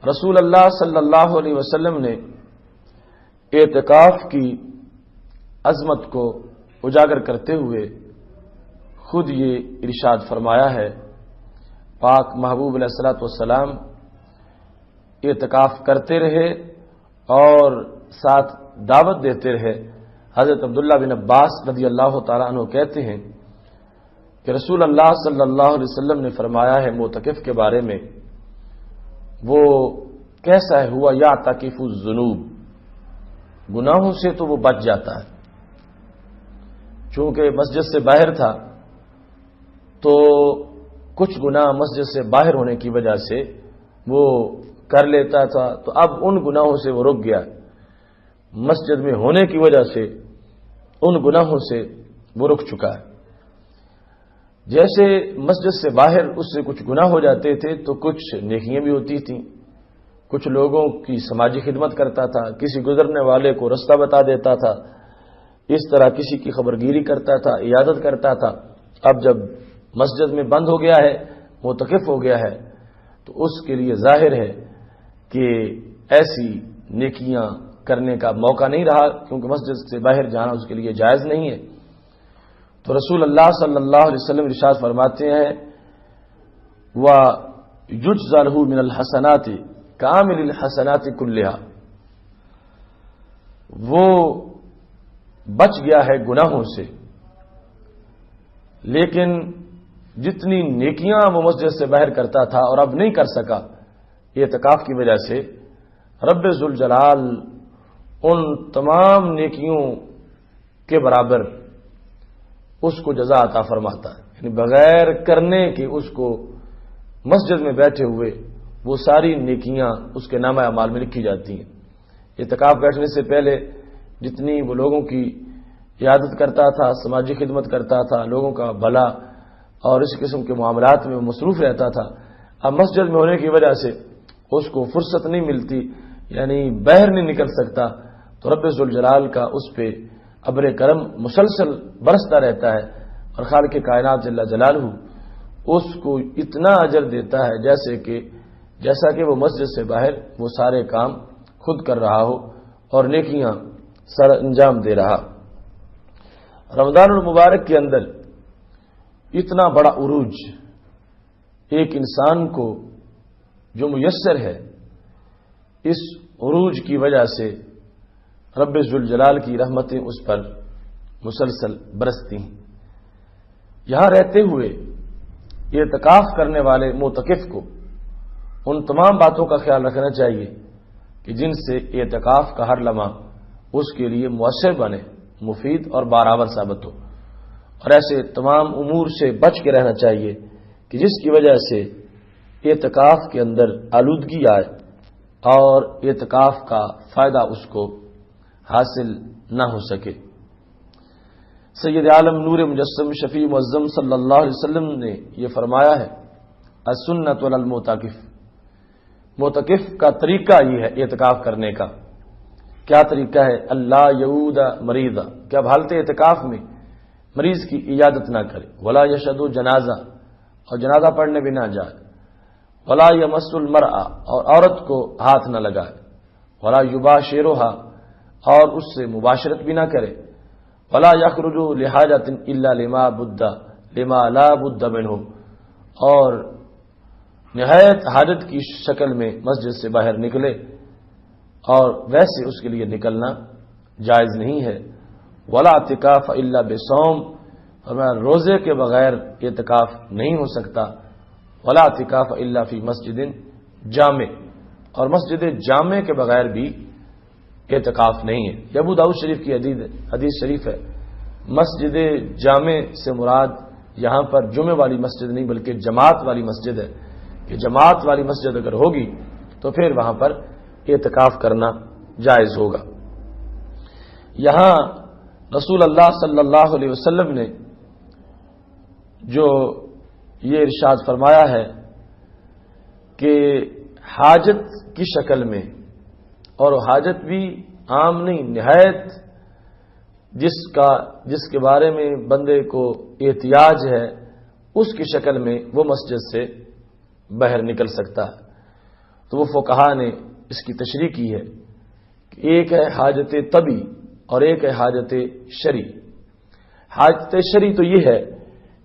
رسول اللہ صلی اللہ علیہ وسلم نے اعتکاف کی عظمت کو اجاگر کرتے ہوئے خود یہ ارشاد فرمایا ہے۔ پاک محبوب علیہ الصلوۃ والسلام اعتکاف کرتے رہے اور ساتھ دعوت دیتے رہے۔ حضرت عبداللہ بن عباس رضی اللہ تعالیٰ عنہ کہتے ہیں کہ رسول اللہ صلی اللہ علیہ وسلم نے فرمایا ہے معتکف کے بارے میں، وہ کیسا ہے، ہوا یعتکف الذنوب، گناہوں سے تو وہ بچ جاتا ہے۔ چونکہ مسجد سے باہر تھا تو کچھ گناہ مسجد سے باہر ہونے کی وجہ سے وہ کر لیتا تھا، تو اب ان گناہوں سے وہ رک گیا۔ مسجد میں ہونے کی وجہ سے ان گناہوں سے وہ رک چکا ہے۔ جیسے مسجد سے باہر اس سے کچھ گناہ ہو جاتے تھے تو کچھ نیکیاں بھی ہوتی تھیں، کچھ لوگوں کی سماجی خدمت کرتا تھا، کسی گزرنے والے کو رستہ بتا دیتا تھا، اس طرح کسی کی خبرگیری کرتا تھا، عیادت کرتا تھا۔ اب جب مسجد میں بند ہو گیا ہے، معتکف ہو گیا ہے، تو اس کے لیے ظاہر ہے کہ ایسی نیکیاں کرنے کا موقع نہیں رہا، کیونکہ مسجد سے باہر جانا اس کے لیے جائز نہیں ہے۔ تو رسول اللہ صلی اللہ علیہ وسلم ارشاد فرماتے ہیں وَيُجْزَى لَهُ مِنَ الْحَسَنَاتِ كَامِلِ الْحَسَنَاتِ كُلِّهَا، وہ بچ گیا ہے گناہوں سے، لیکن جتنی نیکیاں وہ مسجد سے باہر کرتا تھا اور اب نہیں کر سکا اعتکاف کی وجہ سے، رب ذوالجلال ان تمام نیکیوں کے برابر اس کو جزا عطا فرماتا ہے۔ یعنی بغیر کرنے کے اس کو مسجد میں بیٹھے ہوئے وہ ساری نیکیاں اس کے نامہ اعمال میں لکھی جاتی ہیں۔ اعتکاف بیٹھنے سے پہلے جتنی وہ لوگوں کی عیادت کرتا تھا، سماجی خدمت کرتا تھا، لوگوں کا بھلا اور اس قسم کے معاملات میں مصروف رہتا تھا، اب مسجد میں ہونے کی وجہ سے اس کو فرصت نہیں ملتی، یعنی باہر نہیں نکل سکتا، تو رب ذوالجلال کا اس پہ ابر کرم مسلسل برستا رہتا ہے، اور خالق کائنات جل جلالہ اس کو اتنا اجر دیتا ہے جیسا کہ وہ مسجد سے باہر وہ سارے کام خود کر رہا ہو اور نیکیاں سر انجام دے رہا۔ رمضان المبارک کے اندر اتنا بڑا عروج ایک انسان کو جو میسر ہے، اس عروج کی وجہ سے رب ذوالجلال کی رحمتیں اس پر مسلسل برستی ہیں۔ یہاں رہتے ہوئے اعتکاف کرنے والے معتکف کو ان تمام باتوں کا خیال رکھنا چاہیے کہ جن سے اعتکاف کا ہر لمحہ اس کے لیے مؤثر بنے، مفید اور بارآور ثابت ہو، اور ایسے تمام امور سے بچ کے رہنا چاہیے کہ جس کی وجہ سے اعتکاف کے اندر آلودگی آئے اور اعتکاف کا فائدہ اس کو حاصل نہ ہو سکے۔ سید عالم نور مجسم شفیع معظم صلی اللہ علیہ وسلم نے یہ فرمایا ہے السنۃ علی المعتکف، معتکف کا طریقہ یہ ہے اعتکاف کرنے کا۔ کیا طریقہ ہے؟ اللہ یعود مریضا، کہ اب حالت اعتکاف میں مریض کی عیادت نہ کرے، ولا یشهد جنازہ، اور جنازہ پڑھنے بھی نہ جائے، ولا یمس المرأة، اور عورت کو ہاتھ نہ لگائے، ولا یباشرها، اور اس سے مباشرت بھی نہ کرے، ولا یخرج لحاجۃ الا لما لا بد منه، اور نہایت حاجت کی شکل میں مسجد سے باہر نکلے اور ویسے اس کے لیے نکلنا جائز نہیں ہے۔ ولا اعتکاف الا بصوم، فرمایا روزے کے بغیر اعتکاف نہیں ہو سکتا، ولا اعتکاف الا فی مسجد جامع، اور مسجد جامع کے بغیر بھی اعتکاف نہیں ہے۔ یہ ابو داؤد شریف کی حدیث شریف ہے۔ مسجد جامع سے مراد یہاں پر جمعہ والی مسجد نہیں بلکہ جماعت والی مسجد ہے، کہ جماعت والی مسجد اگر ہوگی تو پھر وہاں پر اعتکاف کرنا جائز ہوگا۔ یہاں رسول اللہ صلی اللہ علیہ وسلم نے جو یہ ارشاد فرمایا ہے کہ حاجت کی شکل میں، اور حاجت بھی عام نہیں، نہایت جس کے بارے میں بندے کو احتیاج ہے، اس کی شکل میں وہ مسجد سے باہر نکل سکتا ہے۔ تو وہ فقہا نے اس کی تشریح کی ہے کہ ایک ہے حاجت طبی اور ایک ہے حاجت شرعی۔ حاجت شرعی تو یہ ہے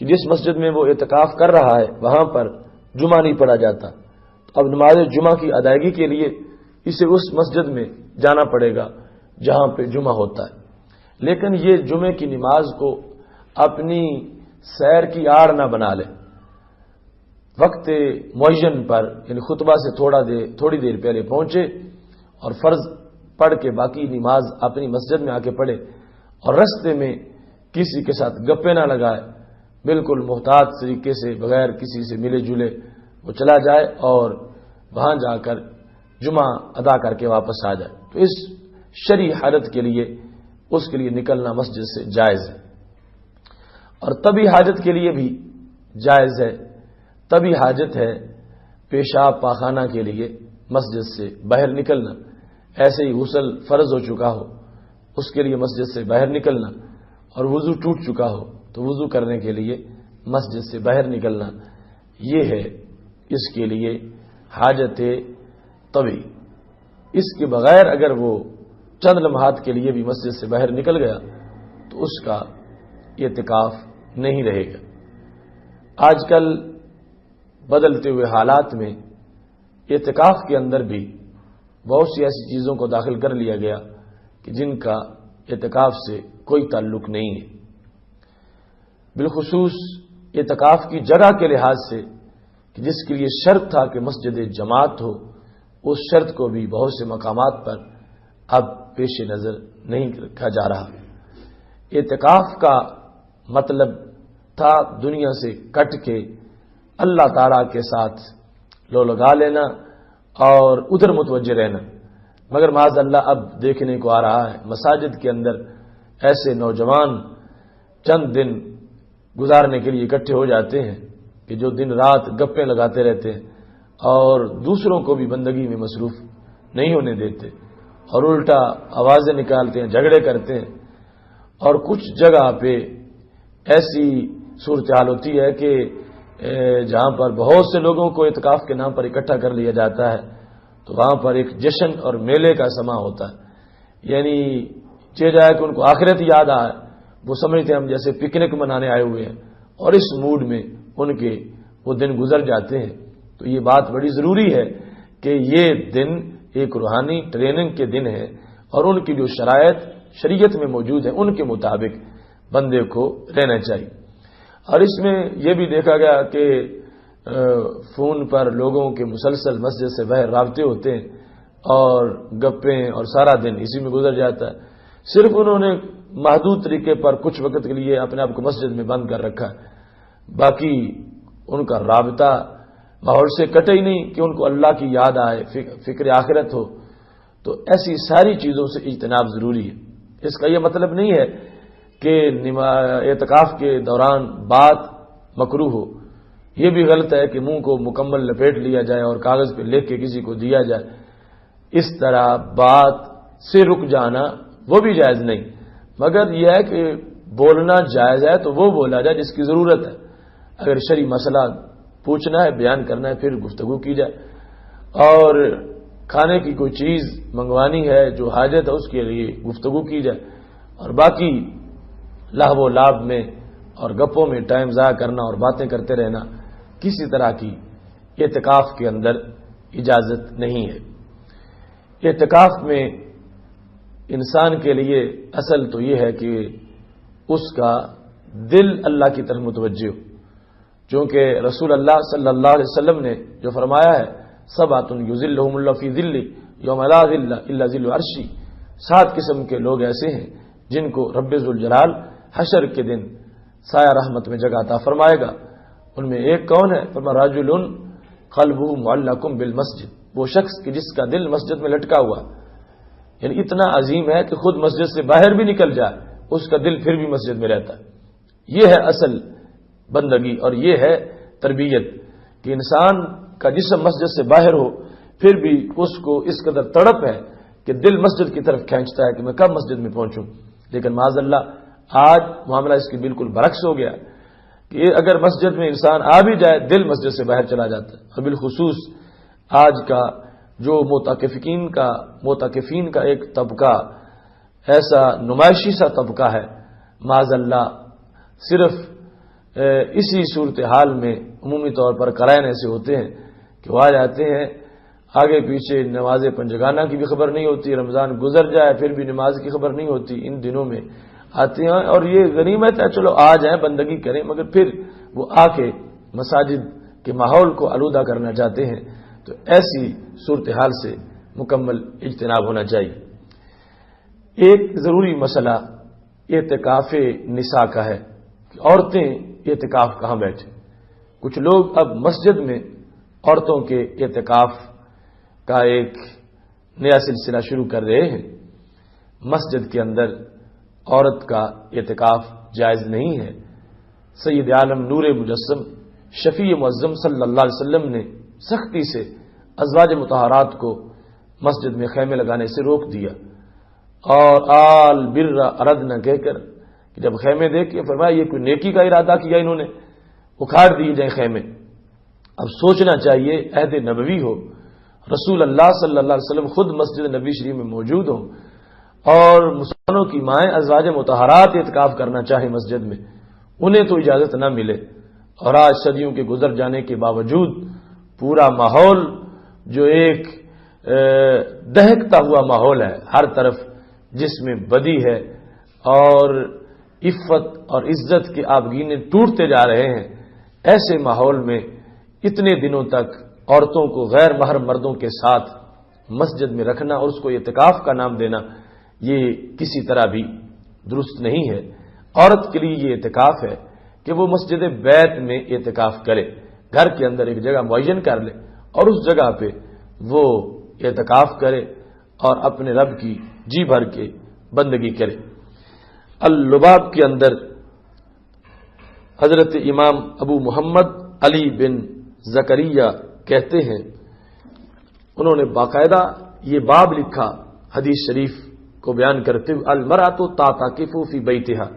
کہ جس مسجد میں وہ اعتکاف کر رہا ہے وہاں پر جمعہ نہیں پڑھا جاتا، تو اب نماز جمعہ کی ادائیگی کے لیے اسے اس مسجد میں جانا پڑے گا جہاں پہ جمعہ ہوتا ہے۔ لیکن یہ جمعے کی نماز کو اپنی سیر کی آڑ نہ بنا لے، وقت معین پر یعنی خطبہ سے تھوڑی دیر پہلے پہنچے اور فرض پڑھ کے باقی نماز اپنی مسجد میں آ کے پڑھے، اور رستے میں کسی کے ساتھ گپے نہ لگائے، بالکل محتاط طریقے سے بغیر کسی سے ملے جلے وہ چلا جائے اور وہاں جا کر جمعہ ادا کر کے واپس آ جائے۔ تو اس شرعی حالت کے لیے اس کے لیے نکلنا مسجد سے جائز ہے، اور طبی حاجت کے لیے بھی جائز ہے۔ طبی حاجت ہے پیشاب پاخانہ کے لیے مسجد سے باہر نکلنا، ایسے ہی غسل فرض ہو چکا ہو اس کے لیے مسجد سے باہر نکلنا، اور وضو ٹوٹ چکا ہو تو وضو کرنے کے لیے مسجد سے باہر نکلنا، یہ ہے اس کے لیے حاجت طبی۔ اس کے بغیر اگر وہ چند لمحات کے لیے بھی مسجد سے باہر نکل گیا تو اس کا اعتکاف نہیں رہے گا۔ آج کل بدلتے ہوئے حالات میں اعتکاف کے اندر بھی بہت سی ایسی چیزوں کو داخل کر لیا گیا کہ جن کا اعتکاف سے کوئی تعلق نہیں ہے۔ بالخصوص اعتکاف کی جگہ کے لحاظ سے کہ جس کے لیے شرط تھا کہ مسجد جماعت ہو، اس شرط کو بھی بہت سے مقامات پر اب پیش نظر نہیں رکھا جا رہا۔ اعتکاف کا مطلب تھا دنیا سے کٹ کے اللہ تعالیٰ کے ساتھ لو لگا لینا اور ادھر متوجہ رہنا، مگر معاذ اللہ اب دیکھنے کو آ رہا ہے مساجد کے اندر ایسے نوجوان چند دن گزارنے کے لیے اکٹھے ہو جاتے ہیں کہ جو دن رات گپیں لگاتے رہتے ہیں اور دوسروں کو بھی بندگی میں مصروف نہیں ہونے دیتے، اور الٹا آوازیں نکالتے ہیں، جھگڑے کرتے ہیں۔ اور کچھ جگہ پہ ایسی صورتحال ہوتی ہے کہ جہاں پر بہت سے لوگوں کو اعتکاف کے نام پر اکٹھا کر لیا جاتا ہے تو وہاں پر ایک جشن اور میلے کا سما ہوتا ہے، یعنی چاہے جائے کہ ان کو آخرت یاد آئے، وہ سمجھتے ہیں ہم جیسے پکنک منانے آئے ہوئے ہیں، اور اس موڈ میں ان کے وہ دن گزر جاتے ہیں۔ تو یہ بات بڑی ضروری ہے کہ یہ دن ایک روحانی ٹریننگ کے دن ہے، اور ان کی جو شرائط شریعت میں موجود ہیں ان کے مطابق بندے کو رہنا چاہیے۔ اور اس میں یہ بھی دیکھا گیا کہ فون پر لوگوں کے مسلسل مسجد سے باہر رابطے ہوتے ہیں اور گپیں، اور سارا دن اسی میں گزر جاتا ہے۔ صرف انہوں نے محدود طریقے پر کچھ وقت کے لیے اپنے آپ کو مسجد میں بند کر رکھا ہے، باقی ان کا رابطہ ماحول سے کٹے ہی نہیں کہ ان کو اللہ کی یاد آئے، فکر آخرت ہو۔ تو ایسی ساری چیزوں سے اجتناب ضروری ہے۔ اس کا یہ مطلب نہیں ہے کہ اعتکاف کے دوران بات مکروہ ہو، یہ بھی غلط ہے کہ منہ کو مکمل لپیٹ لیا جائے اور کاغذ پہ لکھ کے کسی کو دیا جائے، اس طرح بات سے رک جانا وہ بھی جائز نہیں، مگر یہ ہے کہ بولنا جائز ہے تو وہ بولا جائے جس کی ضرورت ہے۔ اگر شرعی مسئلہ پوچھنا ہے، بیان کرنا ہے، پھر گفتگو کی جائے، اور کھانے کی کوئی چیز منگوانی ہے جو حاجت ہے اس کے لیے گفتگو کی جائے، اور باقی لہو و لعب میں اور گپوں میں ٹائم ضائع کرنا اور باتیں کرتے رہنا کسی طرح کی اعتکاف کے اندر اجازت نہیں ہے۔ اعتکاف میں انسان کے لیے اصل تو یہ ہے کہ اس کا دل اللہ کی طرف متوجہ ہو، چونکہ رسول اللہ صلی اللہ علیہ وسلم نے جو فرمایا ہے سبعۃ یظلھم اللہ فی ظلہ یوم لا ظل الا ظل عرشی، 7 قسم کے لوگ ایسے ہیں جن کو رب ذوالجلال حشر کے دن سایہ رحمت میں جگہ عطا فرمائے گا۔ ان میں ایک کون ہے؟ فرمایا رجل قلبہ معلق بالمسجد، وہ شخص کہ جس کا دل مسجد میں لٹکا ہوا، یعنی اتنا عظیم ہے کہ خود مسجد سے باہر بھی نکل جائے اس کا دل پھر بھی مسجد میں رہتا ہے۔ یہ ہے اصل بندگی اور یہ ہے تربیت کہ انسان کا جسم مسجد سے باہر ہو پھر بھی اس کو اس قدر تڑپ ہے کہ دل مسجد کی طرف کھینچتا ہے کہ میں کب مسجد میں پہنچوں۔ لیکن معاذ اللہ آج معاملہ اس کے بالکل برعکس ہو گیا کہ اگر مسجد میں انسان آ بھی جائے دل مسجد سے باہر چلا جاتا ہے، اور بالخصوص آج کا جو معتکفین کا ایک طبقہ ایسا نمائشی سا طبقہ ہے، معاذ اللہ صرف اسی صورتحال میں عمومی طور پر قرائن ایسے ہوتے ہیں کہ وہ آ جاتے ہیں، آگے پیچھے نماز پنجگانہ کی بھی خبر نہیں ہوتی، رمضان گزر جائے پھر بھی نماز کی خبر نہیں ہوتی، ان دنوں میں آتے ہیں اور یہ غنیمت ہے چلو آ جائیں بندگی کریں، مگر پھر وہ آ کے مساجد کے ماحول کو آلودہ کرنا چاہتے ہیں۔ تو ایسی صورتحال سے مکمل اجتناب ہونا چاہیے۔ ایک ضروری مسئلہ اعتکاف نساء کا ہے کہ عورتیں اعتکاف کہاں بیٹھیں۔ کچھ لوگ اب مسجد میں عورتوں کے اعتکاف کا ایک نیا سلسلہ شروع کر رہے ہیں۔ مسجد کے اندر عورت کا اعتکاف جائز نہیں ہے۔ سید عالم نور مجسم شفیع معظم صلی اللہ علیہ وسلم نے سختی سے ازواج مطہرات کو مسجد میں خیمے لگانے سے روک دیا، اور آل بر اردنا کہہ کر کہ جب خیمے دیکھے فرمایا یہ کوئی نیکی کا ارادہ کیا انہوں نے، اکھاڑ دیے جائیں خیمے۔ اب سوچنا چاہیے عہد نبوی ہو، رسول اللہ صلی اللہ علیہ وسلم خود مسجد نبی شریف میں موجود ہوں اور مسلمانوں کی مائیں ازواج مطہرات اعتکاف کرنا چاہیں مسجد میں، انہیں تو اجازت نہ ملے، اور آج صدیوں کے گزر جانے کے باوجود پورا ماحول جو ایک دہکتا ہوا ماحول ہے، ہر طرف جس میں بدی ہے اور عفت اور عزت کے آبگینے ٹوٹتے جا رہے ہیں، ایسے ماحول میں اتنے دنوں تک عورتوں کو غیر محرم مردوں کے ساتھ مسجد میں رکھنا اور اس کو اعتکاف کا نام دینا، یہ کسی طرح بھی درست نہیں ہے۔ عورت کے لیے یہ اعتکاف ہے کہ وہ مسجد بیت میں اعتکاف کرے، گھر کے اندر ایک جگہ معین کر لے اور اس جگہ پہ وہ اعتکاف کرے اور اپنے رب کی جی بھر کے بندگی کرے۔ اللباب کے اندر حضرت امام ابو محمد علی بن زکریہ کہتے ہیں، انہوں نے باقاعدہ یہ باب لکھا حدیث شریف کو بیان کرتے ہوئے، المرأۃ تعتکف فی بیتہا،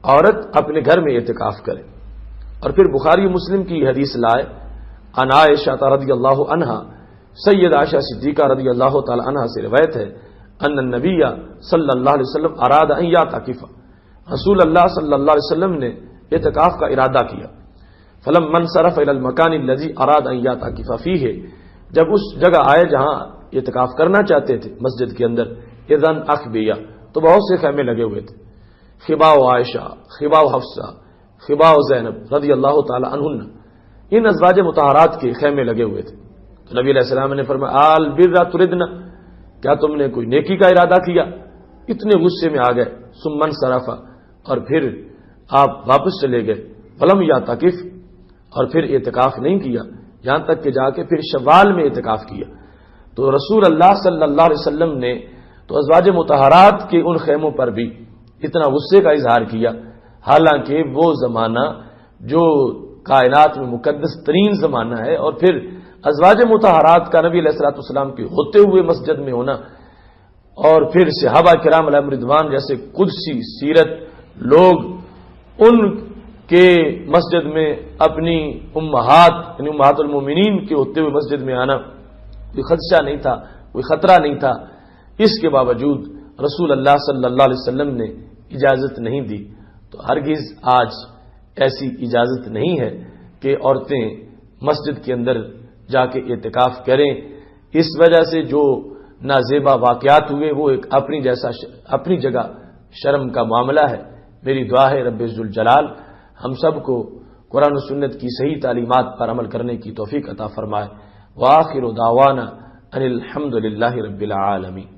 عورت اپنے گھر میں اعتکاف کرے، اور پھر بخاری مسلم کی حدیث لائے، عن عائشہ رضی اللہ عنہا، سید عائشہ صدیقہ رضی اللہ تعالی عنہا سے روایت ہے، ان النبی صلی اللہ علیہ وسلم اراد ان یعتکف، رسول اللہ صلی اللہ علیہ وسلم نے اعتکاف کا ارادہ کیا، فلما انصرف الى المکان الذی اراد ان یعتکف فیہ، جب اس جگہ آئے جہاں اعتکاف کرنا چاہتے تھے مسجد کے اندر، اذن اخبیہ، تو بہت سے خیمے لگے ہوئے تھے، خباء عائشہ، خباء حفصہ، خباء زینب رضی اللہ تعالی عنہن، ان ازواج مطہرات کے خیمے لگے ہوئے تھے۔ تو نبی علیہ السلام نے فرمایا، آل بر تردن، کیا تم نے کوئی نیکی کا ارادہ کیا؟ اتنے غصے میں آ گئے، ثم انصرف، اور پھر آپ واپس چلے گئے، فلم یعتکف، اور پھر اعتکاف نہیں کیا، یہاں تک کہ جا کے پھر شوال میں اعتکاف کیا۔ تو رسول اللہ صلی اللہ علیہ وسلم نے تو ازواج مطہرات کے ان خیموں پر بھی اتنا غصے کا اظہار کیا، حالانکہ وہ زمانہ جو کائنات میں مقدس ترین زمانہ ہے، اور پھر ازواج مطہرات کا نبی علیہ الصلوۃ والسلام کے ہوتے ہوئے مسجد میں ہونا، اور پھر صحابہ کرام علیہم رضوان جیسے قدسی سیرت لوگ ان کے مسجد میں اپنی امہات یعنی امہات المومنین کے ہوتے ہوئے مسجد میں آنا، کوئی خدشہ نہیں تھا، کوئی خطرہ نہیں تھا، اس کے باوجود رسول اللہ صلی اللہ علیہ وسلم نے اجازت نہیں دی۔ تو ہرگز آج ایسی اجازت نہیں ہے کہ عورتیں مسجد کے اندر جا کے اعتکاف کریں۔ اس وجہ سے جو نازیبا واقعات ہوئے وہ ایک اپنی جگہ شرم کا معاملہ ہے۔ میری دعا ہے رب ذوالجلال ہم سب کو قرآن و سنت کی صحیح تعلیمات پر عمل کرنے کی توفیق عطا فرمائے۔ وآخر دعوانا ان الحمد للہ رب العالمین۔